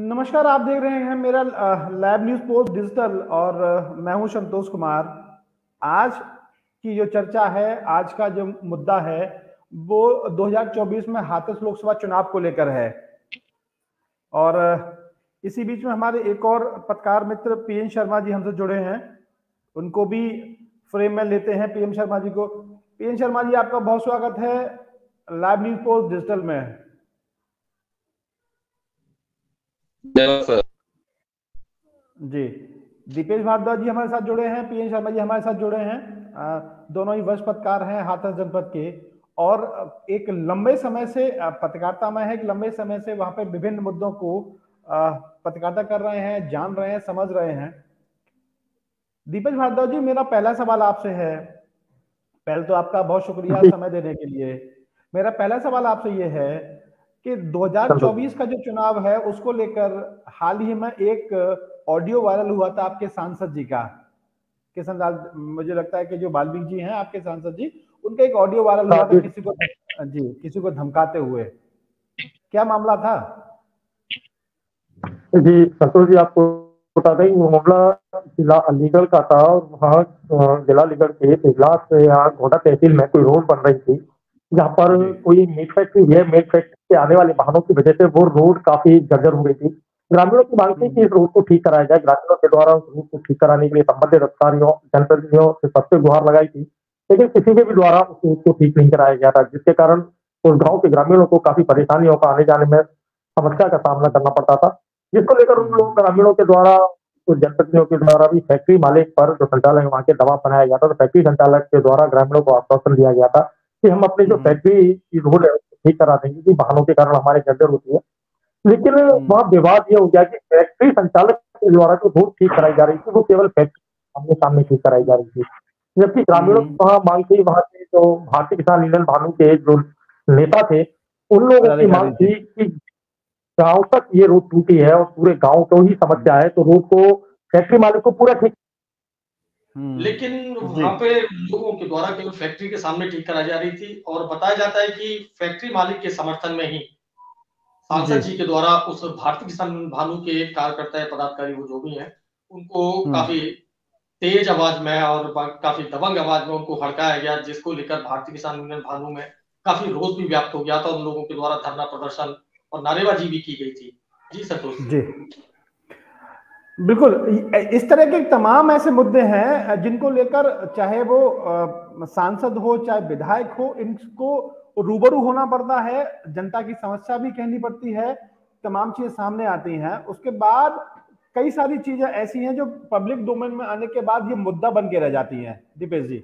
नमस्कार। आप देख रहे हैं मेरा लैब न्यूज पोस्ट डिजिटल और मैं हूं संतोष कुमार। आज की जो चर्चा है, आज का जो मुद्दा है वो 2024 में हाथरस लोकसभा चुनाव को लेकर है। और इसी बीच में हमारे एक और पत्रकार मित्र पीएन शर्मा जी हमसे जुड़े हैं, उनको भी फ्रेम में लेते हैं। पीएन शर्मा जी को, पीएन शर्मा जी आपका बहुत स्वागत है लैब न्यूज पोस्ट डिजिटल में। जी, दीपेश भारद्वाज जी हमारे साथ जुड़े हैं, पीएन शर्मा जी हमारे साथ जुड़े हैं। दोनों ही वरिष्ठ पत्रकार हैं हाथरस जनपद के, और एक लंबे समय से पत्रकारिता में है, एक लंबे समय से वहां पे विभिन्न मुद्दों को पत्रकारिता कर रहे हैं, जान रहे हैं, समझ रहे हैं। दीपेश भारद्वाज जी, मेरा पहला सवाल आपसे है। पहले तो आपका बहुत शुक्रिया समय देने के लिए। मेरा पहला सवाल आपसे ये है कि 2024 का जो चुनाव है उसको लेकर हाल ही में एक ऑडियो वायरल हुआ था आपके सांसद जी का, किशन लाल, मुझे लगता है कि जो बाल्मीकि जी हैं आपके सांसद जी, उनका एक ऑडियो वायरल हुआ था किसी को धमकाते हुए। क्या मामला था? जी संतोष जी, आपको बता दें वो मामला जिला अलीगढ़ का था। और वहाँ जिला अलीगढ़ के इजलास से यहाँ घोटा तहसील में कोई रोड बन रही थी, जहाँ पर कोई मीट फैक्ट्री है। मीट फैक्ट्री से आने वाले वाहनों की वजह से वो रोड काफी जर्जर हो गई थी। ग्रामीणों की मांग थी कि इस रोड को ठीक कराया जाए। ग्रामीणों के द्वारा उस रोड को ठीक कराने के लिए संबंधित अधिकारियों, जनप्रतिनिधियों से सबसे गुहार लगाई थी, लेकिन किसी के भी द्वारा उस रोड को ठीक नहीं कराया गया था, जिसके कारण उस गाँव के ग्रामीणों को काफी परेशानियों का आने जाने में समस्या का सामना करना पड़ता था। जिसको लेकर उन लोगों ग्रामीणों के द्वारा, कुछ जनप्रतिनिधियों के द्वारा भी फैक्ट्री मालिक पर, जो संचालक है, वहाँ के दबाव बनाया गया था। तो फैक्ट्री संचालक के द्वारा ग्रामीणों को आश्वासन दिया गया था कि हम अपनी जो फैक्ट्री की रोड है उसको ठीक करा देंगे, कि वाहनों के कारण हमारे जर्जर होती है। लेकिन वहाँ विवाद ये हो गया कि फैक्ट्री संचालक के द्वारा जो रोड ठीक कराई जा रही थी वो केवल फैक्ट्री आमने सामने ठीक कराई जा रही थी, जबकि ग्रामीणों की वहाँ मांग थी, वहाँ के जो भारतीय किसान यूनियन भानु के जो नेता थे, उन लोगों की मांग थी कि गांव तक ये रोड टूटी है और पूरे गांव को ही समस्या है, तो रोड को फैक्ट्री मालिक को पूरा ठीक। लेकिन वहां पे लोगों के द्वारा केवल फैक्ट्री के सामने ठीक कराई जा रही थी, और बताया जाता है कि फैक्ट्री मालिक के समर्थन में ही सांसद जी के द्वारा उस भारतीय किसान भानु के कार्यकर्ता या पदाधिकारी, वो जो भी हैं, उनको काफी तेज आवाज में और काफी दबंग आवाज में उनको हड़काया गया, जिसको लेकर भारतीय किसान यूनियन भानु में काफी रोष भी व्याप्त हो गया था। उन लोगों के द्वारा धरना प्रदर्शन और नारेबाजी भी की गई थी। जी संतोष जी, बिल्कुल। इस तरह के तमाम ऐसे मुद्दे हैं जिनको लेकर चाहे वो सांसद हो चाहे विधायक हो, इनको रूबरू होना पड़ता है, जनता की समस्या भी कहनी पड़ती है, तमाम चीजें सामने आती हैं। उसके बाद कई सारी चीजें ऐसी हैं जो पब्लिक डोमेन में आने के बाद ये मुद्दा बन के रह जाती हैं। दीपेश जी,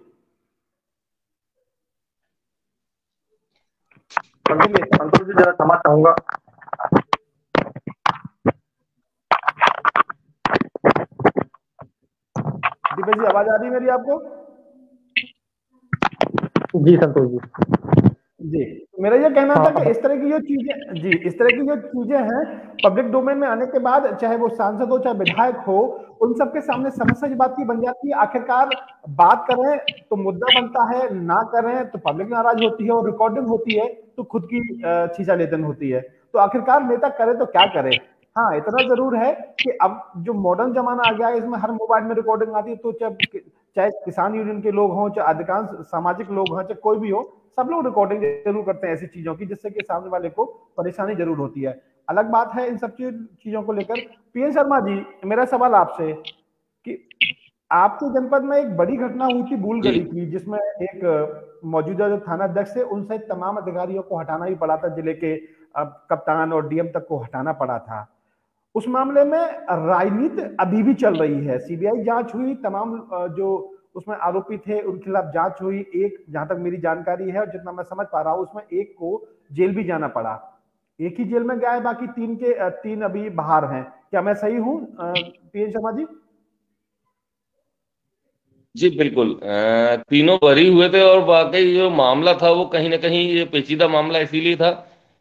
संतोष जी जरा क्षमा चाहूंगा। दीपेश जी, आवाज आ रही है मेरी आपको? जी संतोष जी, मेरा ये कहना था कि इस तरह की जो चीजें हैं पब्लिक डोमेन में आने के बाद, चाहे वो सांसद हो चाहे विधायक हो, उन सबके सामने समस्या इस बात की बन जाती है, आखिरकार बात करें तो मुद्दा बनता है, ना करें तो पब्लिक नाराज होती है, और रिकॉर्डिंग होती है तो खुद की खींचा लेदन होती है। तो आखिरकार नेता करे तो क्या करे। हाँ, इतना जरूर है कि अब जो मॉडर्न जमाना आ गया है, इसमें हर मोबाइल में रिकॉर्डिंग आती है, तो चाहे किसान यूनियन के लोग हों, चाहे अधिकांश सामाजिक लोग हों, चाहे कोई भी हो, सब लोग रिकॉर्डिंग जरूर करते हैं ऐसी चीजों की, जिससे कि सामने वाले को परेशानी जरूर होती है। अलग बात है इन सब चीजों को लेकर। पीएन शर्मा जी, मेरा सवाल आपसे कि आपके जनपद में एक बड़ी घटना हुई थी बूलगढ़ी की, जिसमें एक मौजूदा जो थाना अध्यक्ष है उनसे तमाम अधिकारियों को हटाना भी पड़ा था, जिले के कप्तान और डीएम तक को हटाना पड़ा था। उस मामले में राजनीति अभी भी चल रही है। सीबीआई जांच हुई, तमाम जो उसमें आरोपी थे उनके खिलाफ जांच हुई। एक, जहां तक मेरी जानकारी है और जितना मैं समझ पा रहा हूं, उसमें एक को जेल भी जाना पड़ा। एक ही जेल में गया है, बाकी तीन अभी बाहर हैं। क्या मैं सही हूं पीएन शर्मा जी? जी बिल्कुल, तीनों बरी हुए थे, और वाकई जो मामला था वो कहीं ना कहीं ये पेचीदा मामला इसीलिए था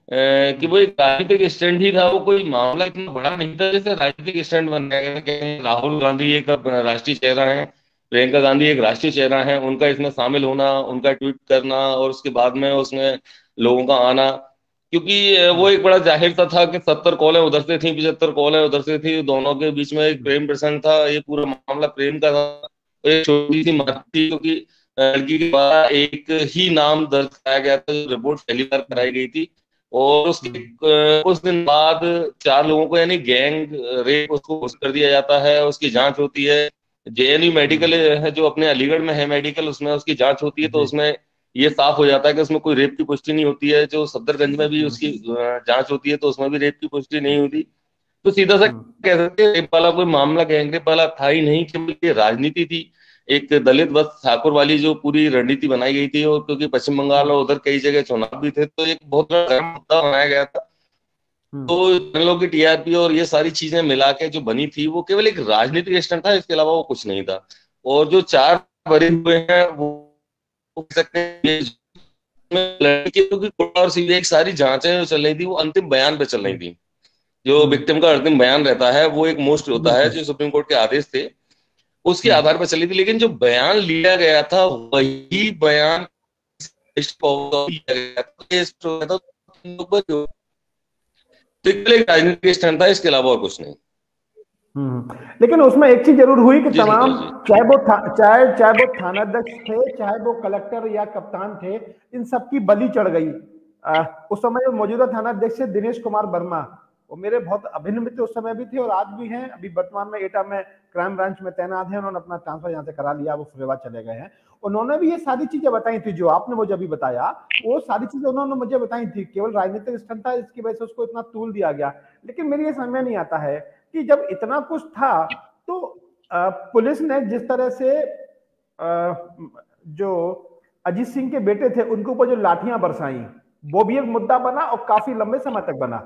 कि वो एक राजनीतिक स्टैंड ही था। वो कोई मामला इतना बड़ा नहीं था जैसे राजनीतिक स्टैंड बन गया। राहुल गांधी एक राष्ट्रीय चेहरा है, प्रियंका गांधी एक राष्ट्रीय चेहरा है, उनका इसमें शामिल होना, उनका ट्वीट करना और उसके बाद में उसमें लोगों का आना, क्योंकि वो एक बड़ा जाहिर सा था कि 70 कॉलें उधर से थी, 75 कॉलें उधर से थी, दोनों के बीच में एक प्रेम प्रसंग था, ये पूरा मामला प्रेम का था। एक छोटी सी मार थी, क्योंकि लड़की के द्वारा एक ही नाम दर्ज कराया गया था, जो रिपोर्ट पहली बार कराई गई थी, और उसके उस दिन बाद 4 लोगों को यानी गैंग रेप उसको घोषित कर दिया जाता है, उसकी जांच होती है। जेएनयू मेडिकल है जो अपने अलीगढ़ में है मेडिकल, उसमें उसकी जांच होती है, तो उसमें ये साफ हो जाता है कि उसमें कोई रेप की पुष्टि नहीं होती है। जो सफदरगंज में भी उसकी जांच होती है, तो उसमें भी रेप की पुष्टि नहीं होती। तो सीधा सा कह सकते हैं रेप वाला कोई मामला गैंग रेप वाला था ही नहीं, केवल ये राजनीति थी, एक दलित बस ठाकुर वाली जो पूरी रणनीति बनाई गई थी। और क्योंकि पश्चिम बंगाल और उधर कई जगह चुनाव भी थे, तो एक बहुत बड़ा गर्म मुद्दा बनाया गया था। तो जनलों की टीआरपी और ये सारी चीजें मिला के जो बनी थी, वो केवल एक राजनीतिक स्टंट था, इसके अलावा वो कुछ नहीं था। और जो 4 भरे हुए हैं वो कह सकते हैं लड़कियों की कोर्ट और सीबीआई की सारी जांचें जो चल रही थी, वो अंतिम बयान पे चल रही थी। जो विक्टिम का अंतिम बयान रहता है, वो एक मोस्ट होता है, जो सुप्रीम कोर्ट के आदेश थे उसके आधार पर चली थी। लेकिन जो बयान लिया गया था, वही बयान लिया गया था, तो एक राजनीतिक स्टैंड था, इसके अलावा और कुछ नहीं। लेकिन उसमें एक चीज जरूर हुई कि तमाम चाहे वो थानाध्यक्ष थे, चाहे वो कलेक्टर या कप्तान थे, इन सबकी बलि चढ़ गई। उस समय मौजूदा थानाध्यक्ष थे दिनेश कुमार वर्मा, वो मेरे बहुत अभिन्न मित्र उस समय भी थे और आज भी हैं। अभी वर्तमान में एटा में क्राइम ब्रांच में तैनात हैं। उन्होंने अपना ट्रांसफर यहाँ से करा लिया, वो फरीदाबाद चले गए हैं। उन्होंने भी ये सारी चीजें बताई थी जो आपने मुझे अभी बताया, वो सारी चीजें उन्होंने मुझे बताई थी। केवल राजनीतिक स्टंट था, इसकी वजह से उसको इतना तूल दिया गया। लेकिन मेरी ये समझ में नहीं आता है कि जब इतना कुछ था, तो पुलिस ने जिस तरह से जो अजीत सिंह के बेटे थे उनके ऊपर जो लाठियां बरसाई, वो भी एक मुद्दा बना और काफी लंबे समय तक बना।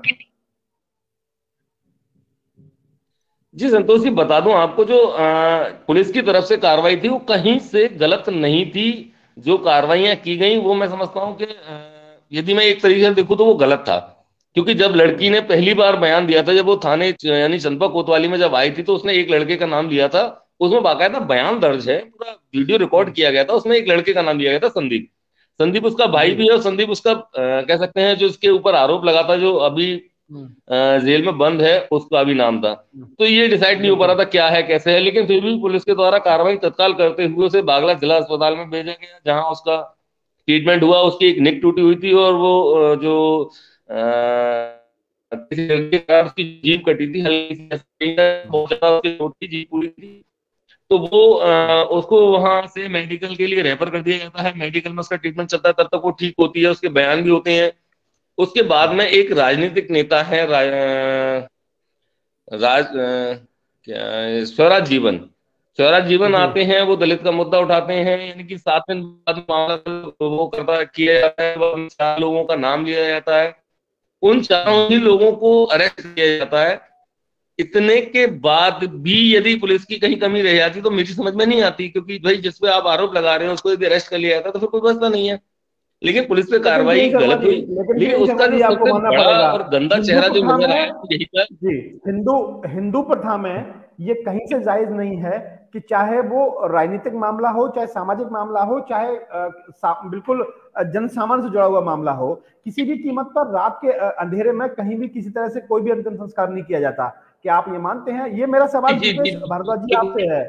जी संतोष जी, बता दूं आपको, जो पुलिस की तरफ से कार्रवाई थी वो कहीं से गलत नहीं थी। जो कार्रवाइयां की गई वो मैं समझता हूं कि यदि मैं एक तरीके से देखूं तो वो गलत था। क्योंकि जब लड़की ने पहली बार बयान दिया था, जब वो थाने यानी चंपा कोतवाली में जब आई थी, तो उसने एक लड़के का नाम लिया था। उसमें बाकायदा बयान दर्ज है, पूरा वीडियो रिकॉर्ड किया गया था। उसमें एक लड़के का नाम लिया गया था, संदीप। संदीप उसका भाई भी है, और संदीप उसका कह सकते हैं जो इसके ऊपर आरोप लगा था, जो अभी जेल में बंद है, उसका भी नाम था। तो ये डिसाइड नहीं हो पा रहा था क्या है कैसे है, लेकिन फिर भी पुलिस के द्वारा कार्रवाई तत्काल करते हुए उसे बागला जिला अस्पताल में भेजा गया, जहां उसका ट्रीटमेंट हुआ। उसकी एक निक टूटी हुई थी, और वो जो उसकी जीभ कटी थी, हल्की बहुत ज्यादा उसकी चोट थी, जीभ पूरी थी। तो वो उसको वहां से मेडिकल के लिए रेफर कर दिया जाता है। मेडिकल में उसका ट्रीटमेंट चलता है, तब तक वो ठीक होती है, उसके बयान भी होते हैं। उसके बाद में एक राजनीतिक नेता है क्या स्वराज जीवन, स्वराज जीवन आते हैं, वो दलित का मुद्दा उठाते हैं। यानी कि 7 दिन बाद मामला वो करता किया जाता है, 4 लोगों का नाम लिया जाता है, उन 4 ही लोगों को अरेस्ट किया जाता है। इतने के बाद भी यदि पुलिस की कहीं कमी रह जाती तो मेरी समझ में नहीं आती, क्योंकि भाई जिस पे आप आरोप लगा रहे हैं उसको यदि अरेस्ट कर लिया जाता तो फिर कोई मसला नहीं है। लेकिन पुलिस पे कार्रवाई गलत हुई। लेकिन उसका जो सबसे बड़ा और गंदा चेहरा जो नजर आया यही था जी, हिंदू प्रथा में ये कहीं से जायज नहीं है कि चाहे वो राजनीतिक मामला हो, चाहे सामाजिक मामला हो, चाहे बिल्कुल जन सामान्य से जुड़ा हुआ मामला हो, किसी भी कीमत पर रात के अंधेरे में कहीं भी किसी तरह से कोई भी अंतिम संस्कार नहीं किया जाता। क्या आप ये मानते हैं? ये मेरा सवाल दीपेश भारद्वाज जी आपसे है।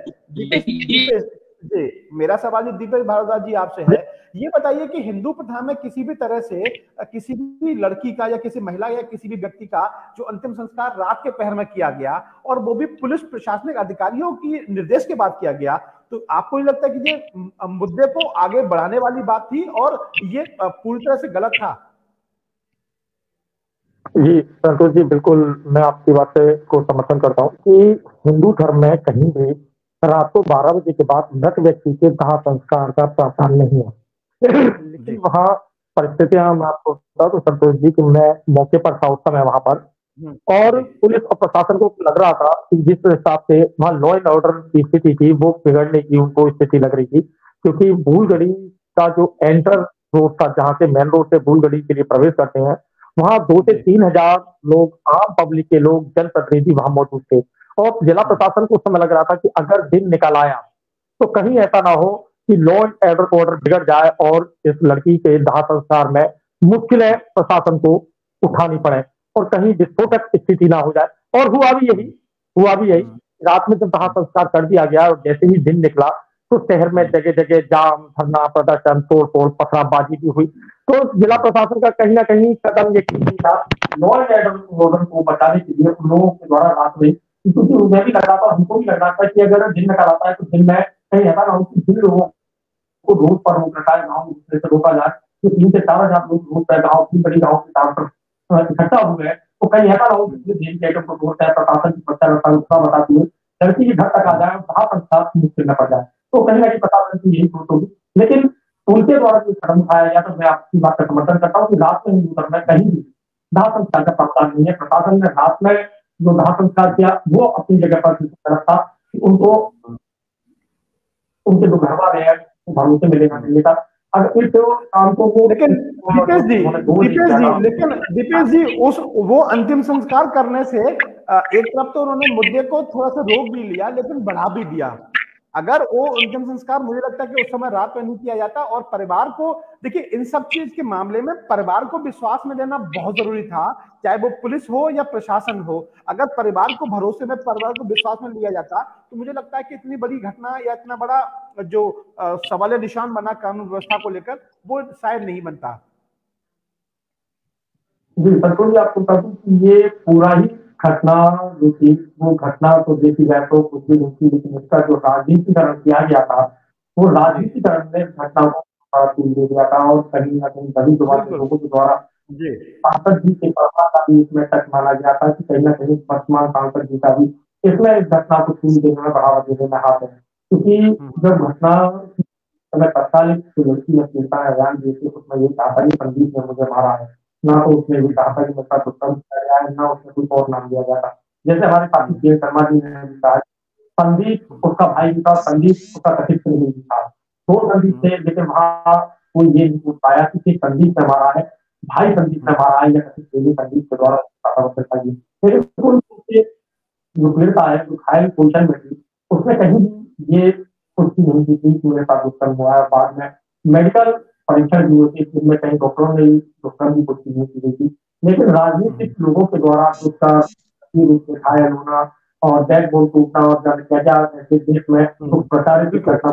जी, मेरा सवाल जो दीपेश भारद्वाज जी आपसे है, ये बताइए कि हिंदू प्रथा में किसी भी तरह से किसी भी लड़की का या किसी महिला या किसी भी व्यक्ति का जो अंतिम संस्कार रात के पहर में किया गया, और वो भी पुलिस प्रशासनिक अधिकारियों की निर्देश के बाद किया गया, तो आपको नहीं लगता कि ये मुद्दे को आगे बढ़ाने वाली बात थी और ये पूरी तरह से गलत था? जी संतोष जी, बिल्कुल मैं आपकी बात को समर्थन करता हूँ कि हिंदू धर्म में कहीं भी रात को 12 बजे के बाद मृत व्यक्ति के दाह संस्कार का प्रावधान नहीं है। लेकिन वहाँ परिस्थितियां मैं आपको बताऊं तो संतोष जी कि मैं मौके पर था उस समय वहां पर, और पुलिस और प्रशासन को लग रहा था कि जिस हिसाब से वहाँ लॉ एंड ऑर्डर की स्थिति थी वो बिगड़ने की उनको स्थिति लग रही थी। क्योंकि भूलगढ़ी का जो एंटर रोड था, जहाँ से मेन रोड से भूलगढ़ी के लिए प्रवेश करते हैं, वहाँ 2 से 3 हजार लोग, आम पब्लिक के लोग, जनप्रतिनिधि वहां मौजूद थे। और जिला प्रशासन को उस समय लग रहा था कि अगर दिन निकल आया तो कहीं ऐसा ना हो कि लॉ एंड ऑर्डर बिगड़ जाए और इस लड़की के दाह संस्कार में मुश्किलें प्रशासन को उठानी पड़े और कहीं विस्फोटक स्थिति ना हो जाए। और हुआ भी यही। रात में जब दाह संस्कार कर दिया गया और जैसे ही दिन निकला तो शहर में जगह जगह जाम, धरना प्रदर्शन, तोड़-फोड़, पथराबाजी भी हुई। तो जिला प्रशासन का कहीं न कहीं कदम ये ठीक था, लॉ एंड ऑर्डर को बचाने के लिए उन लोगों के द्वारा रात में, क्योंकि उन्हें भी लग रहा था, हमको भी लग रहा था कि अगर दिन निकल आता है तो दिन में कहीं ऐसा ना हो कि जिन लोगों को रोड पर रोक रखा है, गाँव में घुसने से रोका जाए, तो 3 से 4,000 लोग रोड पर गाँव की बड़ी गाँव के तौर पर इकट्ठा हुए हैं, तो कहीं ऐसा ना हो कि जेल के आइटम को तोड़ता है, प्रशासन की सुरक्षा बताती हुई लड़की के घर तक आ जाए और वहां संस्कार मुश्किल न पड़ जाए। तो कहीं ना कहीं प्रशासन की यही सोच होगी। लेकिन उनके द्वारा जो कदम उठाया गया, तो मैं आपकी बात का समर्थन करता हूँ कि रात में हिंदू धर्म में कहीं भी दाह संस्कार का प्रावधान नहीं है। प्रशासन ने रात में जो दाह संस्कार किया वो अपनी जगह पर रखा कि उनको उनके जो घर वाले हैं भरोसे मिलेगा नहीं था। अगर इस काम को वो लेकिन दीपेश जी उस वो अंतिम संस्कार करने से एक तरफ तो उन्होंने मुद्दे को थोड़ा सा रोक भी लिया लेकिन बढ़ा भी दिया। अगर वो अंतिम संस्कार मुझे लगता है कि उस समय रात में नहीं किया जाता और परिवार को, देखिए इन सब चीज के मामले में परिवार को विश्वास में लेना बहुत जरूरी था, चाहे वो पुलिस हो या प्रशासन हो। अगर परिवार को भरोसे में, परिवार को विश्वास में लिया जाता तो मुझे लगता है कि इतनी बड़ी घटना या इतना बड़ा जो सवाल निशान बना कानून व्यवस्था को लेकर वो शायद नहीं बनता। जी बिल्कुल, आपको बता दूं कि ये पूरा ही घटना जो थी वो घटना तो देखी जाए तो कुछ भी नहीं थी, लेकिन इसका जो राजनीतिकरण किया गया था वो राजनीतिकरण ने घटना को दे दिया था और कहीं ना कहीं सभी लोगों के द्वारा सांसद जी के प्रभाव का भी इसमें टच माना गया था कि कहीं ना कहीं वर्तमान सांसद जी का भी इसमें इस घटना को छूट देने में, बढ़ावा देने में हाथ है। क्योंकि जब घटना समय तत्कालिक लड़की ने पीड़िता है बयान दिए थे, उसमें ये कहा था कि संदीप ने मुझे मारा है, ना तो उसने ये कहा था कि मेरे साथ उत्तम किया गया है, ना उसने कुछ और नाम दिया गया था। जैसे हमारे साथी के शर्मा जी ने भी कहा संदीप उसका भाई भी था, संदीप उसका कथित नहीं भी था, 2 संदीप थे, लेकिन वहां कोई ये नहीं पूछ पाया कि संदीप ने मारा है, भाई संदीप ने मारा है या कथित संदीप के द्वारा। लेकिन जो पीड़िता है, जो घायल पोजिशन में थी, उसने कहीं भी ये पुष्टि नहीं की थी कि मेरे साथ दुष्कर्म हुआ है। बाद में मेडिकल परीक्षण भी होती है, जिनमें कहीं डॉक्टरों ने दुष्कर्म की पुष्टि नहीं की गई थी। लेकिन राजनीतिक लोगों के द्वारा उसका रूप से घायल होना और बैकबोन टूटना और क्या क्या ऐसे देश में तो प्रचारित करना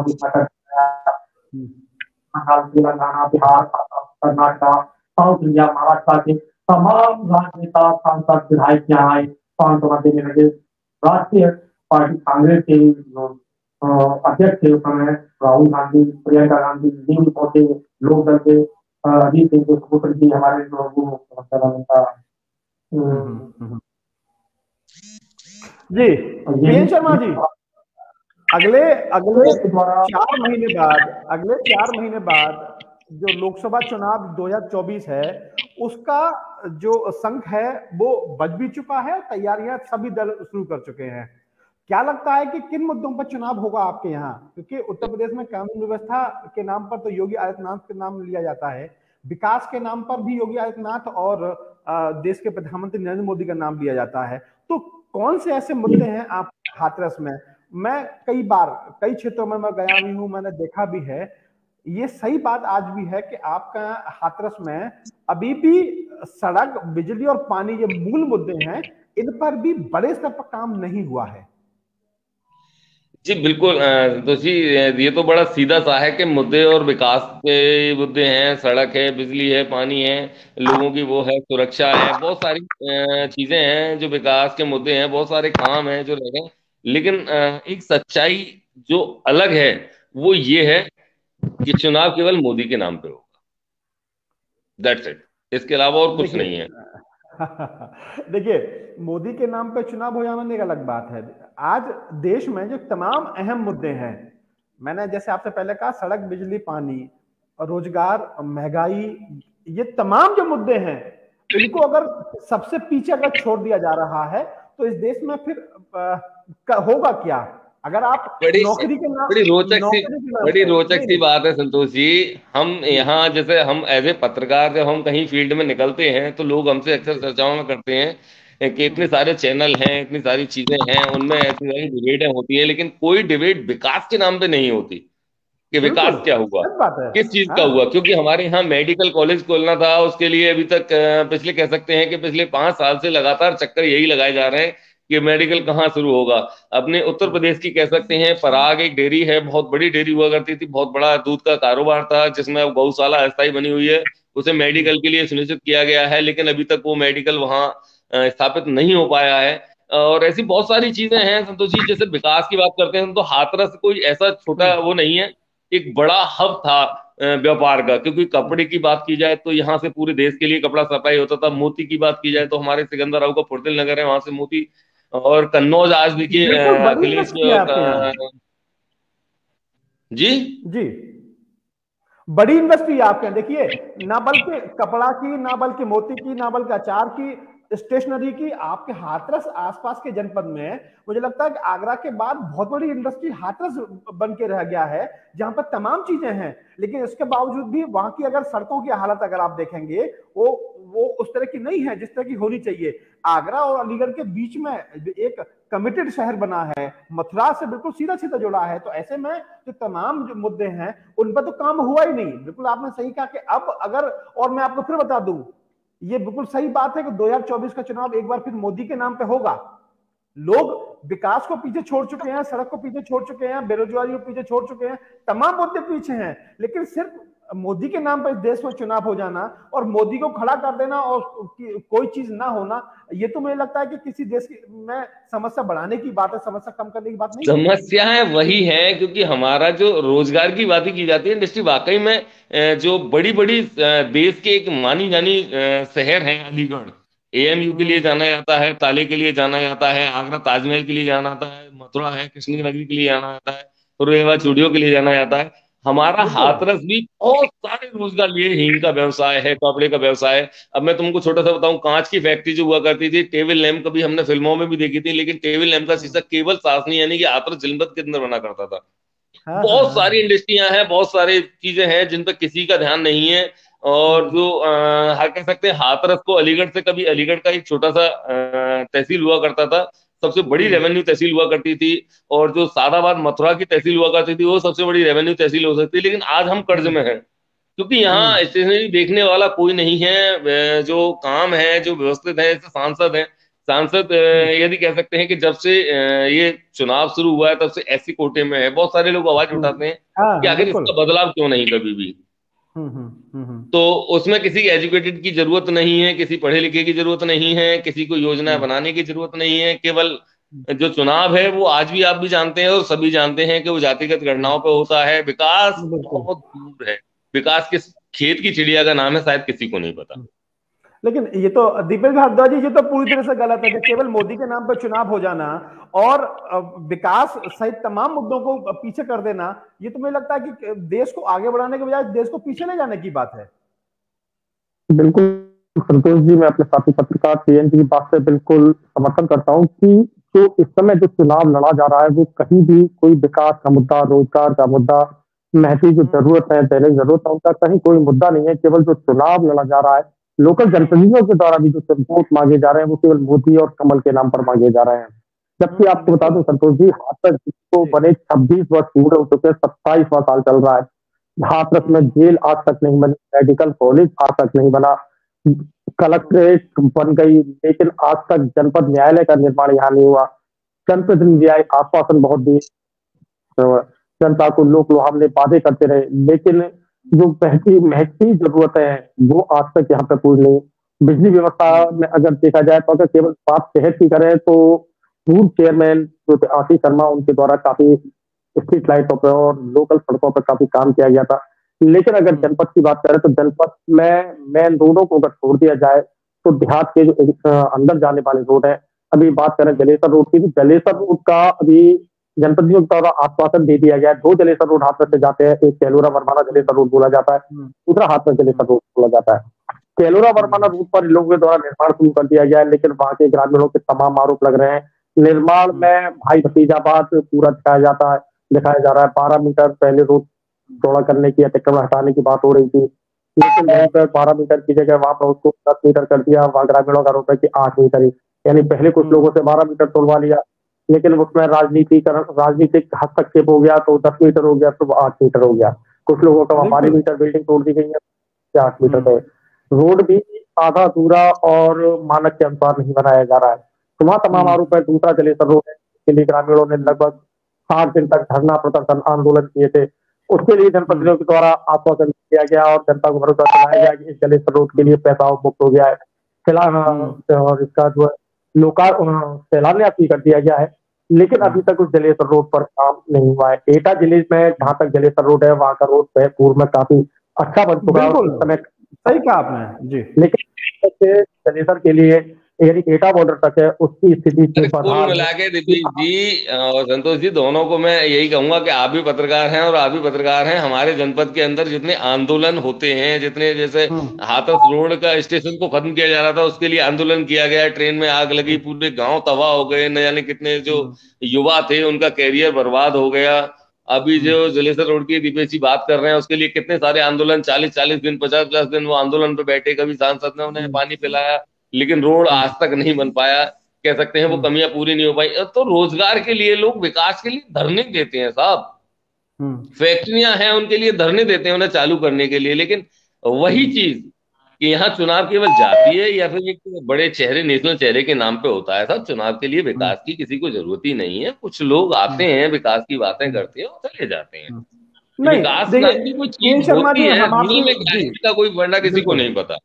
तेलंगाना, बिहार, कर्नाटका, साउथ इंडिया, महाराष्ट्र के तमाम राजनेता, सांसद, विधायक यहाँ आए, सांत्वना देने लगे। राष्ट्रीय पार्टी कांग्रेस के अध्यक्ष थे उस समय राहुल गांधी, प्रियंका गांधी, जी पहुंचे, लोक दल के अजीत सिंह के सुपुत्र जी हमारे जी शर्मा जी, अगले 4 महीने बाद जो लोकसभा चुनाव 2024 है उसका जो संख है वो बज भी चुका है, तैयारियां सभी दल शुरू कर चुके हैं। क्या लगता है कि किन मुद्दों पर चुनाव होगा आपके यहाँ? क्योंकि उत्तर प्रदेश में कानून व्यवस्था के नाम पर तो योगी आदित्यनाथ के नाम लिया जाता है, विकास के नाम पर भी योगी आदित्यनाथ और देश के प्रधानमंत्री नरेंद्र मोदी का नाम लिया जाता है। तो कौन से ऐसे मुद्दे हैं आप हाथरस में? मैं कई क्षेत्रों में मैं गया भी हूं, मैंने देखा भी है, ये सही बात आज भी है कि आपका हाथरस में अभी भी सड़क, बिजली और पानी, ये मूल मुद्दे हैं, इन पर भी बड़े स्तर पर काम नहीं हुआ है। जी बिल्कुल संतोष जी, ये तो बड़ा सीधा सा है कि मुद्दे और विकास के मुद्दे हैं, सड़क है, बिजली है, पानी है, लोगों की वो है, सुरक्षा है, बहुत सारी चीजें हैं जो विकास के मुद्दे हैं, बहुत सारे काम हैं जो रह गए। लेकिन एक सच्चाई जो अलग है वो ये है कि चुनाव केवल मोदी के नाम पे होगा, दैट्स इट, इसके अलावा और कुछ नहीं है। देखिए, मोदी के नाम पे चुनाव हो जाना एक अलग बात है। आज देश में जो तमाम अहम मुद्दे हैं, मैंने जैसे आपसे पहले कहा, सड़क, बिजली, पानी, रोजगार, महंगाई, ये तमाम जो मुद्दे हैं, इनको अगर सबसे पीछे अगर छोड़ दिया जा रहा है तो इस देश में फिर होगा क्या? अगर आप नौकरी के नाम, बड़ी रोचक सी बात है संतोष जी। हम यहाँ जैसे हम एज ए पत्रकार जब हम कहीं फील्ड में निकलते हैं तो लोग हमसे अक्सर चर्चाओं में करते हैं कि इतने सारे चैनल हैं, इतनी सारी चीजें हैं, उनमें इतनी सारी डिबेटें होती है, लेकिन कोई डिबेट विकास के नाम पे नहीं होती। कि विकास बिल्कुल क्या हुआ, सच बात है। किस चीज का हाँ हुआ। क्योंकि हमारे यहाँ मेडिकल कॉलेज खोलना था, उसके लिए अभी तक पिछले कह सकते हैं कि पिछले 5 साल से लगातार चक्कर यही लगाए जा रहे हैं कि मेडिकल कहाँ शुरू होगा। अपने उत्तर प्रदेश की कह सकते हैं पराग एक डेयरी है, बहुत बड़ी डेयरी हुआ करती थी, बहुत बड़ा दूध का कारोबार था, जिसमें अब गौशाला अस्थायी बनी हुई है, उसे मेडिकल के लिए सुनिश्चित किया गया है, लेकिन अभी तक वो मेडिकल वहाँ स्थापित नहीं हो पाया है। और ऐसी बहुत सारी चीजें हैं संतोष जी। जैसे विकास की बात करते हैं तो हाथरस कोई ऐसा छोटा वो नहीं है, एक बड़ा हब था व्यापार का। क्योंकि कपड़े की बात की जाए तो यहाँ से पूरे देश के लिए कपड़ा सप्लाई होता था, मोती की बात की जाए तो हमारे सिकंदराव का फुर्तिल नगर है, वहां से मोती। और कन्नौज आज देखिए बिल्कुल, बड़ी अखिलेश इंडस्ट्री है आपके यहाँ। जी जी, बड़ी इंडस्ट्री है आपके यहाँ। देखिए, ना बल्कि कपड़ा की, ना बल्कि मोती की, ना बल्कि अचार की, स्टेशनरी की, आपके हाथरस आसपास के जनपद में मुझे लगता है कि आगरा के बाद बहुत बड़ी इंडस्ट्री हाथरस बन के रह गया है, जहां पर तमाम चीजें हैं। लेकिन इसके बावजूद भी वहां की अगर सड़कों की हालत अगर आप देखेंगे, वो उस तरह की नहीं है जिस तरह की होनी चाहिए। आगरा और अलीगढ़ के बीच में एक कमिटेड शहर बना है, मथुरा से बिल्कुल सीधा सीधा जुड़ा है। तो ऐसे में जो तमाम जो मुद्दे हैं उन पर तो काम हुआ ही नहीं। बिल्कुल आपने सही कहा कि अब अगर, और मैं आपको फिर बता दूं, ये बिल्कुल सही बात है कि 2024 का चुनाव एक बार फिर मोदी के नाम पे होगा। लोग विकास को पीछे छोड़ चुके हैं, सड़क को पीछे छोड़ चुके हैं, बेरोजगारी को पीछे छोड़ चुके हैं, तमाम मुद्दे पीछे हैं। लेकिन सिर्फ मोदी के नाम पर देश में चुनाव हो जाना और मोदी को खड़ा कर देना और कोई चीज ना होना, ये तो मुझे लगता है कि किसी देश की में समस्या बढ़ाने की बात है, समस्या कम करने की बात नहीं है। समस्याएं वही हैं। क्योंकि हमारा जो रोजगार की बात की जाती है, इंडस्ट्री वाकई में जो बड़ी बड़ी देश के एक मानी जानी शहर है अलीगढ़। एएमयू के लिए जाना जाता है, ताले के लिए जाना जाता है, आगरा ताजमहल के लिए जाना जाता है, मथुरा है कृष्ण नगरी के लिए जाना जाता है, रेवा चूड़ियों के लिए जाना जाता है। हमारा बिल्कुल। हाथरस भी बहुत सारे रोजगार लिए, हींग का व्यवसाय है, कपड़े का व्यवसाय है। अब मैं तुमको छोटा सा बताऊं, कांच की फैक्ट्री जो हुआ करती थी, टेबल लैंप, कभी हमने फिल्मों में भी देखी थी, लेकिन टेबल लैंप का शीशा केवल सासनी यानी कि हाथरस जनपद के अंदर बना करता था। हाँ हाँ बहुत सारी हाँ। इंडस्ट्रियां हैं, बहुत सारी चीजें हैं जिन पर किसी का ध्यान नहीं है। और जो हर कह सकते हैं हाथरस को अलीगढ़ से, कभी अलीगढ़ का एक छोटा सा तहसील हुआ करता था, सबसे बड़ी रेवेन्यू तहसील हुआ करती थी। और जो सादाबाद मथुरा की तहसील हुआ करती थी, वो सबसे बड़ी रेवेन्यू तहसील हो सकती है। लेकिन आज हम कर्ज में हैं, क्योंकि यहाँ स्टेशनरी देखने वाला कोई नहीं है। जो काम है, जो व्यवस्थित है, जैसे सांसद हैं, सांसद यदि कह सकते हैं कि जब से ये चुनाव शुरू हुआ है तब से ऐसी कोटे में है। बहुत सारे लोग आवाज उठाते हैं हाँ कि हाँ, आखिर बिल्कुल। इसका बदलाव क्यों नहीं कभी भी। हम्म हम्म हम्म तो उसमें किसी एजुकेटेड की जरूरत नहीं है, किसी पढ़े लिखे की जरूरत नहीं है, किसी को योजना हम्म बनाने की जरूरत नहीं है। केवल जो चुनाव है वो आज भी आप भी जानते हैं और सभी जानते हैं कि वो जातिगत गणनाओं पे होता है। विकास बिल्कुल। बहुत दूर है। विकास किस खेत की चिड़िया का नाम है, शायद किसी को नहीं पता। लेकिन ये तो दीपेश भारद्वाज जी, ये तो पूरी तरह से गलत है कि केवल मोदी के नाम पर चुनाव हो जाना और विकास सहित तमाम मुद्दों को पीछे कर देना, ये तो मुझे लगता है कि देश को आगे बढ़ाने के बजाय देश को पीछे ले जाने की बात है। बिल्कुल संतोष जी, मैं अपने साथी पत्रकार पीएनजी की बात से बिल्कुल समर्थन करता हूँ कि जो इस समय जो चुनाव लड़ा जा रहा है वो कहीं भी कोई विकास का मुद्दा, रोजगार का मुद्दा, महंगी जो जरूरत है, दैनिक जरूरत है, उनका कहीं कोई मुद्दा नहीं है। केवल जो चुनाव लड़ा जा रहा है, लोकल जनप्रतिनिधियों के द्वारा भी जो वोट मांगे जा रहे हैं वो केवल मोदी और कमल के नाम पर मांगे जा रहे हैं। जबकि आपको बता दूं संतोष जी, हाथरस को बने 26 वर्ष पूरे हो चुके हैं, 27वां साल चल रहा है। हाथरस में जेल आज तक नहीं बनी, मेडिकल कॉलेज आज तक नहीं बना, कलेक्ट्रेट बन गई, लेकिन आज तक जनपद न्यायालय का निर्माण यहाँ नहीं हुआ। जनप्रतिनिधि आए, आश्वासन बहुत दिए, जनता को लोक लुभावने वादे करते रहे, लेकिन जो महती जरूरतें हैं वो आज तक यहाँ पे पूरी नहीं। बिजली व्यवस्था में अगर देखा जाए तो अगर केवल बात शहर की करें तो पूर्व चेयरमैन जो थे आशीष शर्मा, उनके द्वारा काफी स्ट्रीट लाइटों पर और लोकल सड़कों पर काफी काम किया गया था। लेकिन अगर जनपद की बात करें तो जनपद में मेन रोडों को अगर छोड़ दिया जाए तो देहात के जो अंदर जाने वाले रोड है, अभी बात करें जलेसर रोड की, जलेसर रोड का अभी जनपदियों के द्वारा आश्वासन दे दिया गया है। 2 जलेसर रोड हाथरस से जाते हैं, एक कैलोरा वरमाना जलेसर रोड बोला जाता है, दूसरा हाथरस जलेसर रोड बोला जाता है। कैलोरा वरमाना रूट पर लोगों के द्वारा निर्माण शुरू कर दिया गया है, लेकिन वहां के ग्रामीणों के तमाम आरोप लग रहे हैं। निर्माण में भाई भतीजाबाद पूरा दिखाया जा रहा है। 12 मीटर पहले रोड चौड़ा करने की, अतिक्रमण हटाने की बात हो रही थी, लेकिन वहीं पर 12 मीटर की जगह वहां पर उसको 10 मीटर कर दिया। वहां ग्रामीणों का आरोप है कि 8 मीटर ही, यानी पहले कुछ लोगों से 12 मीटर तोड़वा लिया, लेकिन उसमें राजनीतिक हस्तक्षेप हो गया, तो 10 मीटर हो गया, तो 8 मीटर हो गया। कुछ लोगों का 12 मीटर बिल्डिंग तोड़ दी गई है, 8 मीटर पे रोड भी आधा अधूरा और मानक के अनुसार नहीं बनाया जा रहा है। तो वहाँ तमाम आरोप है। दूसरा जलेसर रोड है, के लिए ग्रामीणों ने लगभग 8 दिन तक धरना प्रदर्शन आंदोलन किए थे। उसके लिए जनप्रतिनिधियों के द्वारा आश्वासन दिया गया और जनता को भरोसा दिलाया गया कि इस जलेसर रोड के लिए पैसा मुक्त हो गया है। फिलहाल और इसका जो शिलान्यास भी कर दिया गया है, लेकिन अभी तक उस जलेसर रोड पर काम नहीं हुआ है। एटा जिले में जहाँ तक जलेसर रोड है, वहाँ का रोड पूर्व में काफी अच्छा बन चुका है। उस समय सही कहा आपने जी, लेकिन जलेसर के लिए यानी एटा बॉर्डर तक है, उसकी स्थिति कुल मिला के दिलीप जी और संतोष जी, दोनों को मैं यही कहूंगा कि आप भी पत्रकार हैं और आप भी पत्रकार हैं। हमारे जनपद के अंदर जितने आंदोलन होते हैं, जितने जैसे हाथरस रोड का स्टेशन को खत्म किया जा रहा था, उसके लिए आंदोलन किया गया, ट्रेन में आग लगी, पूरे गांव तबाह हो गए, न जाने कितने जो युवा थे उनका कैरियर बर्बाद हो गया। अभी जो जलेसर रोड की दीपेश जी बात कर रहे हैं, उसके लिए कितने सारे आंदोलन, 40-40 दिन, 50-50 दिन वो आंदोलन पे बैठे। कभी सांसद ने उन्हें पानी पिलाया, लेकिन रोड आज तक नहीं बन पाया। कह सकते हैं वो कमियां पूरी नहीं हो पाई। तो रोजगार के लिए लोग, विकास के लिए धरने देते हैं साहब, फैक्ट्रियां हैं उनके लिए धरने देते हैं उन्हें चालू करने के लिए। लेकिन वही चीज कि यहाँ चुनाव केवल जाती है या फिर एक बड़े चेहरे, नेशनल चेहरे के नाम पे होता है। साहब चुनाव के लिए विकास की किसी को जरूरत ही नहीं है। कुछ लोग आते हैं, विकास की बातें करते हैं और चले जाते हैं। विकास नाम की कोई चीज होती है रियल में क्या है, इसका कोई वरना किसी को नहीं पता।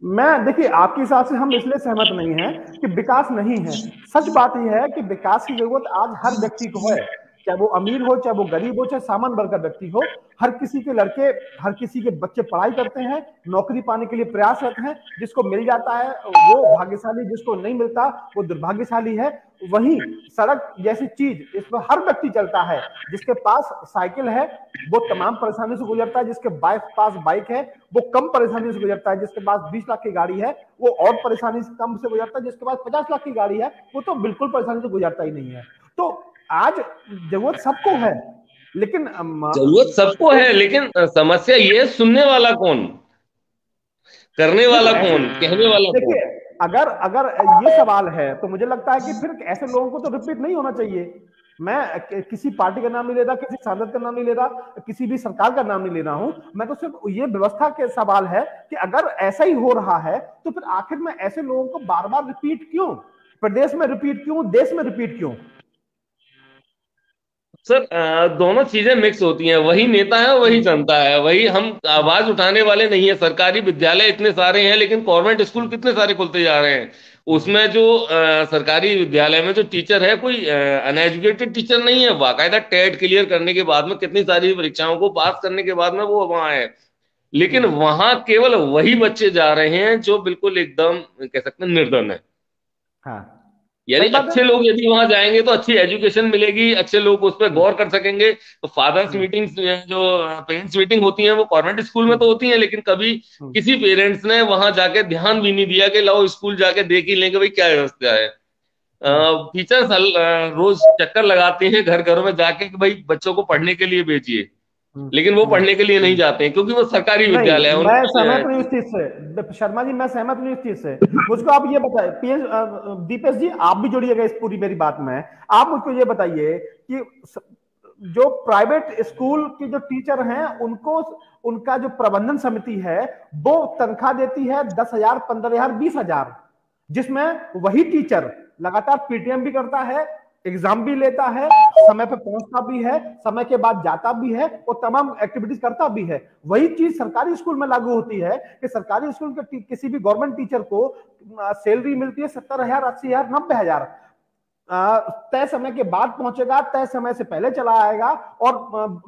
मैं देखिए आपके हिसाब से हम इसलिए सहमत नहीं हैं कि विकास नहीं है। सच बात यह है कि विकास की जरूरत आज हर व्यक्ति को है, चाहे वो अमीर हो, चाहे वो गरीब हो, चाहे सामान्य वर्ग का व्यक्ति हो। हर किसी के लड़के, हर किसी के बच्चे पढ़ाई करते हैं, नौकरी पाने के लिए प्रयासरत हैं। जिसको मिल जाता है वो भाग्यशाली, जिसको नहीं मिलता वो दुर्भाग्यशाली है। वहीं सड़क जैसी चीज, इस पर हर व्यक्ति चलता है। जिसके पास साइकिल है वो तमाम परेशानी से गुजरता है, जिसके पास बाइक है वो कम परेशानी से गुजरता है, जिसके पास 20 लाख की गाड़ी है वो और परेशानी से कम से गुजरता है, जिसके पास 50 लाख की गाड़ी है वो तो बिल्कुल परेशानी से गुजरता ही नहीं है। तो आज जरूरत सबको है, लेकिन जरूरत सबको है, लेकिन समस्या ये, सुनने वाला कौन, करने वाला कौन, कहने वाला कौन? देखिए अगर ये सवाल है तो मुझे लगता है कि फिर ऐसे लोगों को तो रिपीट नहीं होना चाहिए। मैं किसी पार्टी का नाम नहीं ले रहा, किसी सांसद का नाम नहीं ले रहा, किसी भी सरकार का नाम नहीं ले रहा हूं। मैं तो सिर्फ ये व्यवस्था के सवाल है कि अगर ऐसा ही हो रहा है तो फिर आखिर में ऐसे लोगों को बार बार रिपीट क्यों, प्रदेश में रिपीट क्यों, देश में रिपीट क्यों? सर दोनों चीजें मिक्स होती हैं। वही नेता है, वही जनता है, वही हम आवाज उठाने वाले नहीं है। सरकारी विद्यालय इतने सारे हैं, लेकिन गवर्नमेंट स्कूल कितने सारे खुलते जा रहे हैं। उसमें जो सरकारी विद्यालय में जो टीचर है, कोई अनएजुकेटेड टीचर नहीं है। बाकायदा टेट क्लियर करने के बाद में, कितनी सारी परीक्षाओं को पास करने के बाद में वो वहां है। लेकिन वहां केवल वही बच्चे जा रहे हैं जो बिल्कुल एकदम कह सकते हैं निर्धन है। हाँ, यानी अच्छे लोग यदि वहां जाएंगे तो अच्छी एजुकेशन मिलेगी, अच्छे लोग उस पर गौर कर सकेंगे। तो फादर्स मीटिंग्स जो पेरेंट्स मीटिंग होती हैं वो गवर्नमेंट स्कूल में तो होती हैं, लेकिन कभी किसी पेरेंट्स ने वहां जाके ध्यान भी नहीं दिया कि लाओ स्कूल जाके देख ही लेंगे भाई क्या व्यवस्था है। टीचर्स रोज चक्कर लगाते हैं घर घरों में जाके कि भाई बच्चों को पढ़ने के लिए भेजिए, लेकिन वो पढ़ने के लिए नहीं जाते हैं क्योंकि वो सरकारी विद्यालय है। मैं सहमत नहीं उस चीज से शर्मा जी, मैं सहमत नहीं उस चीज से। मुझको आप ये बताइए, दीपेश जी आप भी जुड़िएगा इस पूरी मेरी बात में। आप मुझको ये बताइए कि जो प्राइवेट स्कूल के जो टीचर हैं उनको, उनका जो प्रबंधन समिति है वो तनख्वाह देती है 10,000, 15,000, 20,000, जिसमें वही टीचर लगातार पीटीएम भी करता है, एग्जाम भी लेता है, समय पर पहुंचता भी है, समय के बाद जाता भी है और तमाम एक्टिविटीज करता भी है। वही चीज सरकारी स्कूल में लागू होती है कि सरकारी स्कूल के किसी भी गवर्नमेंट टीचर को सैलरी मिलती है 70,000, 80,000, 90,000। तय समय के बाद पहुंचेगा, तय समय से पहले चला आएगा। और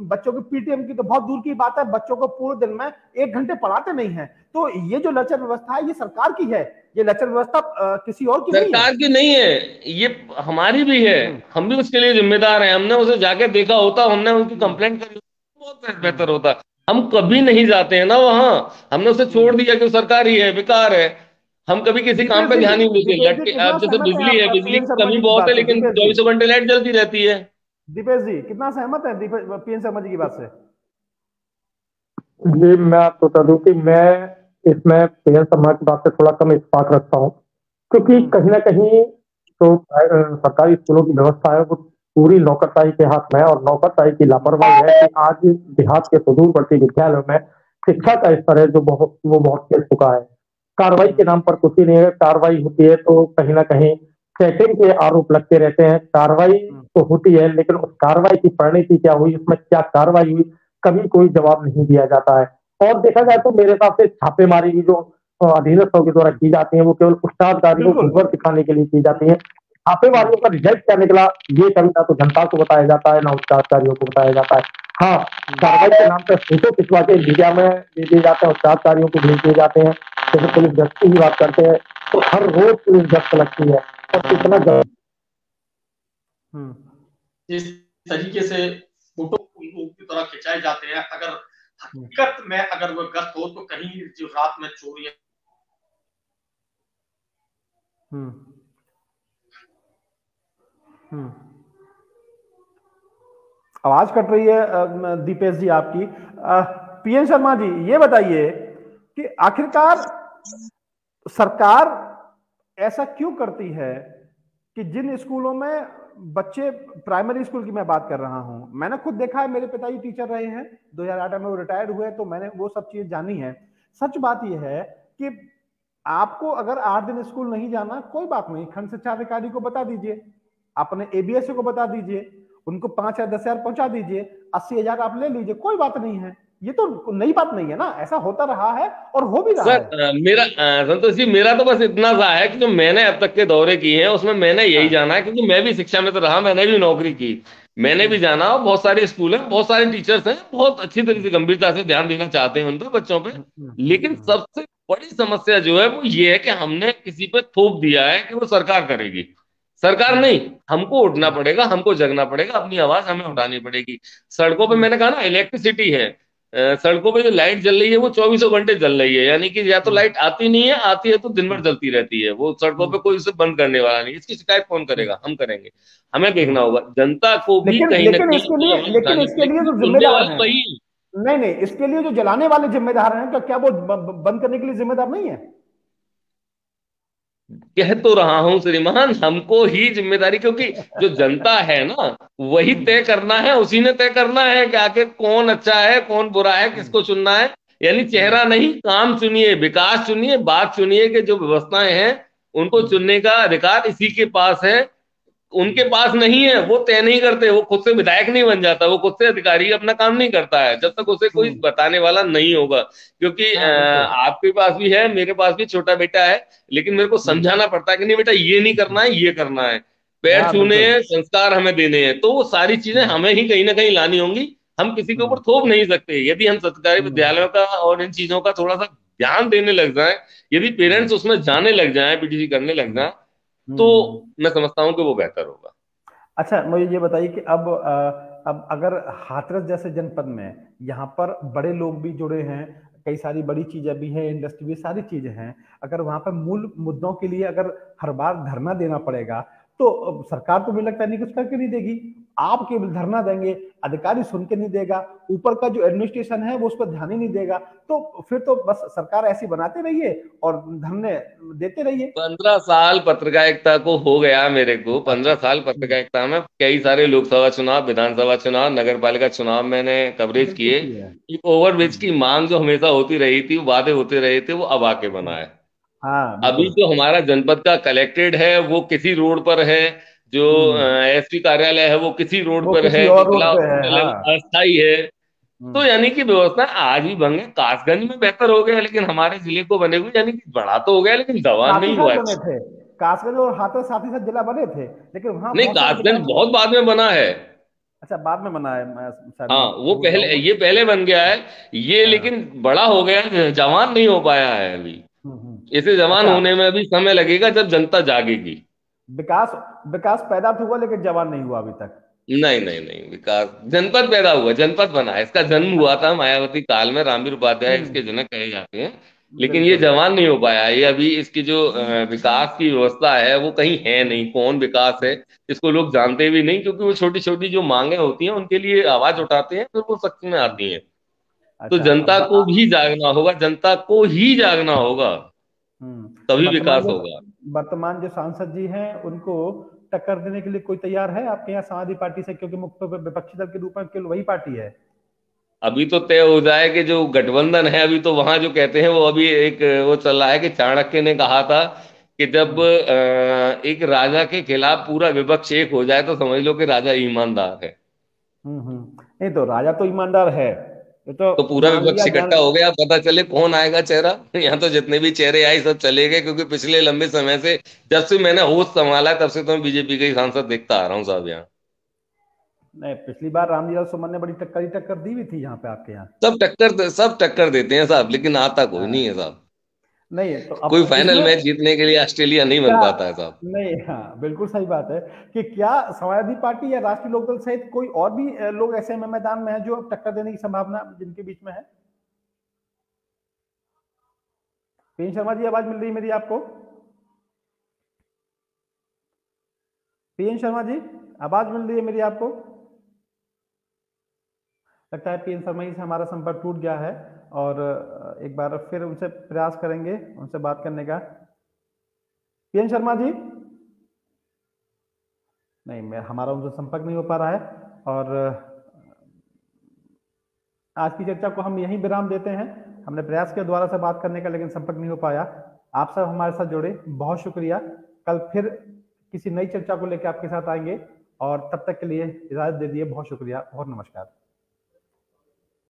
बच्चों की पीटीएम की तो बहुत दूर की बात है, बच्चों को पूरे दिन में 1 घंटे पढ़ाते नहीं है। तो ये जो लचर व्यवस्था है ये सरकार की है, ये लचर व्यवस्था किसी और की सरकार की नहीं है, ये हमारी भी है। हम भी उसके लिए जिम्मेदार हैं। हमने उसे जाके देखा होता, हमने उनकी कंप्लेंट करी, बहुत बेहतर होता। हम कभी नहीं जाते हैं ना वहां, हमने उसे छोड़ दिया कि सरकारी है, बेकार है। हम कभी किसी काम पे ध्यान नहीं देते। लटके अब जैसे बिजली है, बिजली की कमी बहुत है, लेकिन 24 घंटे लाइट जलती रहती है। दीपेश जी कितना सहमत है पीएन शर्मा जी की बात से? जी मैं आपको बता दूं कि मैं इसमें पीएन शर्मा की बात से थोड़ा कम इत्तेफाक रखता हूँ, क्योंकि कहीं ना कहीं तो सरकारी स्कूलों की व्यवस्था है वो पूरी नौकरशाही के हाथ में है, और नौकरशाही की लापरवाही है कि आज देहात के सुदूरवर्ती विद्यालयों में शिक्षा का स्तर है जो बहुत गिर चुका है। कार्रवाई के नाम पर कुछ ही नहीं है, कार्रवाई होती है तो कहीं ना कहीं चेकिंग के आरोप लगते रहते हैं। कार्रवाई तो होती है लेकिन उस कार्रवाई की परिणति क्या हुई, उसमें क्या कार्रवाई हुई, कभी कोई जवाब नहीं दिया जाता है। और देखा जाए तो मेरे हिसाब से छापेमारी जो अधीनस्थों के द्वारा की जाती है वो केवल उस्तादकारियों को ऊपर दिखाने के लिए की जाती है। छापेमारियों का रिजल्ट क्या निकला ये कभी ना तो जनता को बताया जाता है ना उस्तादकारियों को बताया जाता है। हाँ, कार्रवाई के नाम पर फोटो खिंचवा के मीडिया में दे दिए जाते हैं, उस्तादकारियों को भेज दिए जाते हैं। जैसे पुलिस गश्त की बात करते हैं तो हर रोज पुलिस गश्त लगती है और कितना इस तरीके से फोटो की तरह खिंचाए जाते हैं। अगर हकीकत में अगर वो गश्त हो तो कहीं जो रात में चोरियां आवाज कट रही है दीपेश जी आपकी। पीएन शर्मा जी ये बताइए कि आखिरकार सरकार ऐसा क्यों करती है कि जिन स्कूलों में बच्चे, प्राइमरी स्कूल की मैं बात कर रहा हूं, मैंने खुद देखा है, मेरे पिताजी टीचर रहे हैं, 2008 में वो रिटायर्ड हुए तो मैंने वो सब चीजें जानी है। सच बात यह है कि आपको अगर 8 दिन स्कूल नहीं जाना कोई बात नहीं, खंड शिक्षा अधिकारी को बता दीजिए, अपने एबीएसए को बता दीजिए, उनको 5 या 10 हजार पहुंचा दीजिए, 80,000 आप ले लीजिए, कोई बात नहीं है। ये तो नई बात नहीं है ना, ऐसा होता रहा है और हो भी रहा है। मेरा संतोष जी, मेरा तो बस इतना सा है कि जो मैंने अब तक के दौरे किए हैं उसमें मैंने यही जाना है, क्योंकि मैं भी शिक्षा में तो रहा, मैंने भी नौकरी की, मैंने भी जाना, बहुत सारे स्कूल हैं, बहुत सारे टीचर्स हैं, बहुत अच्छी तरीके से गंभीरता से ध्यान देना चाहते हैं उन पे, बच्चों पे। लेकिन सबसे बड़ी समस्या जो है वो ये है कि हमने किसी पे थोप दिया है कि वो सरकार करेगी। सरकार नहीं, हमको उठना पड़ेगा, हमको जगना पड़ेगा, अपनी आवाज हमें उठानी पड़ेगी। सड़कों पे मैंने कहा ना, इलेक्ट्रिसिटी है, सड़कों पे जो लाइट जल रही है वो 24 घंटे जल रही है, यानी कि या तो लाइट आती नहीं है, आती है तो दिन भर जलती रहती है, वो सड़कों पे कोई उसे बंद करने वाला नहीं। इसकी शिकायत कौन करेगा? हम करेंगे। हमें देखना होगा, जनता को भी कहीं ना कहीं लेकिन इसके लिए जो जिम्मेदार है, नहीं, इसके लिए जो जलाने वाले जिम्मेदार हैं, तो क्या वो बंद करने के लिए जिम्मेदार नहीं है? कह तो रहा हूं श्रीमान, हमको ही जिम्मेदारी, क्योंकि जो जनता है ना वही तय करना है, उसी ने तय करना है कि आखिर कौन अच्छा है कौन बुरा है, किसको चुनना है। यानी चेहरा नहीं, काम चुनिए, विकास चुनिए, बात चुनिए, कि जो व्यवस्थाएं हैं उनको चुनने का अधिकार इसी के पास है। उनके पास नहीं है, वो तय नहीं करते, वो खुद से विधायक नहीं बन जाता, वो खुद से अधिकारी अपना काम नहीं करता है जब तक उसे कोई बताने वाला नहीं होगा। क्योंकि आपके पास भी है, मेरे पास भी छोटा बेटा है, लेकिन मेरे को समझाना पड़ता है कि नहीं बेटा ये नहीं करना है, ये करना है, पैर छूने हैं, संस्कार हमें देने हैं, तो वो सारी चीजें हमें ही कहीं ना कहीं लानी होंगी, हम किसी के ऊपर थोप नहीं सकते। यदि हम सरकारी विद्यालयों का और इन चीजों का थोड़ा सा ध्यान देने लग जाए, यदि पेरेंट्स उसमें जाने लग जाए, पीटीसी करने लग जाए, तो मैं समझता हूं कि वो बेहतर होगा। अच्छा, मुझे ये बताइए कि अब अगर हाथरस जैसे जनपद में यहाँ पर बड़े लोग भी जुड़े हैं, कई सारी बड़ी चीजें भी हैं, इंडस्ट्री भी, सारी चीजें हैं, अगर वहां पर मूल मुद्दों के लिए अगर हर बार धरना देना पड़ेगा तो सरकार तो मुझे लगता है नहीं कुछ करके नहीं देगी। आप केवल धरना देंगे, अधिकारी सुन के नहीं देगा, ऊपर का जो एडमिनिस्ट्रेशन है वो उस पर ध्यान ही नहीं देगा, तो फिर तो बस सरकार ऐसी बनाते रहिए और धरने देते रहिए। 15 साल पत्रकारिता को हो गया मेरे को, 15 साल पत्रकारिता में कई सारे लोकसभा चुनाव, विधानसभा चुनाव, नगर पालिका चुनाव मैंने कवरेज किए। एक ओवरब्रिज की मांग जो हमेशा होती रही थी, वादे होते रहे थे, वो अब आके बना है। अभी जो हमारा जनपद का कलेक्ट्रेट है वो किसी रोड पर है, जो एसपी कार्यालय है वो किसी रोड पर है, अस्थायी है। तो यानी कि व्यवस्था आज भी भंग है। कासगंज में बेहतर हो गया, लेकिन हमारे जिले को बने हुए यानी कि बड़ा तो हो गया, लेकिन जवान नहीं हुआ थे। कासगंज और हाथरस साथ ही साथ जिला बने थे, लेकिन वहां नहीं, कासगंज बहुत बाद में बना है। अच्छा, बाद में बना है? हाँ, वो पहले, ये पहले बन गया है ये, लेकिन बड़ा हो गया, जवान नहीं हो पाया है अभी। इसे जवान होने में अभी समय लगेगा, जब जनता जागेगी। विकास पैदा तो हुआ, लेकिन जवान नहीं हुआ अभी तक। नहीं नहीं नहीं, विकास जनपद पैदा हुआ, जनपद बना है, इसका जन्म हुआ था मायावती काल में, रामवीर उपाध्याय इसके जनक कहे जाते हैं, लेकिन ये जवान नहीं हो पाया। ये अभी इसकी जो विकास की व्यवस्था है वो कहीं है नहीं, कौन विकास है इसको लोग जानते भी नहीं, क्योंकि वो छोटी छोटी जो मांगे होती हैं उनके लिए आवाज उठाते हैं, फिर वो सख्ती में आती हैं। तो जनता को भी जागना होगा, जनता को ही जागना होगा, तभी विकास होगा। वर्तमान जो सांसद जी हैं उनको टक्कर देने के लिए कोई तैयार है आपके यहाँ समाजवादी पार्टी से, क्योंकि मुख्य विपक्षी दल के रूप में केवल वही पार्टी है? अभी तो तय हो जाए कि जो गठबंधन है, अभी तो वहां जो कहते हैं वो अभी एक वो चल रहा है कि चाणक्य ने कहा था कि जब एक राजा के खिलाफ पूरा विपक्ष एक हो जाए तो समझ लो कि राजा ईमानदार है। नहीं तो राजा तो ईमानदार है, ये तो तो पूरा मान विपक्ष लिया इकट्ठा हो गया, पता चले कौन आएगा चेहरा। यहाँ तो जितने भी चेहरे आए सब चले गए, क्योंकि पिछले लंबे समय से, जब से मैंने होश संभाला तब से तो मैं बीजेपी का ही सांसद देखता आ रहा हूँ साहब यहाँ। नहीं, पिछली बार रामलीला सुमन ने बड़ी टक्कर दी हुई थी यहाँ पे आपके यहाँ। सब टक्कर देते हैं साहब, लेकिन आता कोई नहीं है साहब। नहीं तो कोई अब फाइनल इसमें मैच जीतने के लिए ऑस्ट्रेलिया नहीं बन क्या, पाता है साहब। नहीं, हाँ बिल्कुल सही बात है कि क्या समाजवादी पार्टी या राष्ट्रीय लोकदल सहित कोई और भी लोग ऐसे मैदान में है जो टक्कर देने की संभावना जिनके बीच में है? पीएन शर्मा जी, आवाज मिल रही है मेरी आपको? पीएन शर्मा जी, आवाज मिल रही है मेरी आपको? लगता है पीएन शर्मा जी से हमारा संपर्क टूट गया है, और एक बार फिर उनसे प्रयास करेंगे उनसे बात करने का। पीएन शर्मा जी, नहीं, मैं हमारा उनसे संपर्क नहीं हो पा रहा है, और आज की चर्चा को हम यहीं विराम देते हैं। हमने प्रयास किया दोबारा से बात करने का, लेकिन संपर्क नहीं हो पाया। आप सब हमारे साथ जुड़े, बहुत शुक्रिया। कल फिर किसी नई चर्चा को लेकर आपके साथ आएंगे, और तब तक के लिए इजाजत दे दिए। बहुत शुक्रिया, बहुत नमस्कार।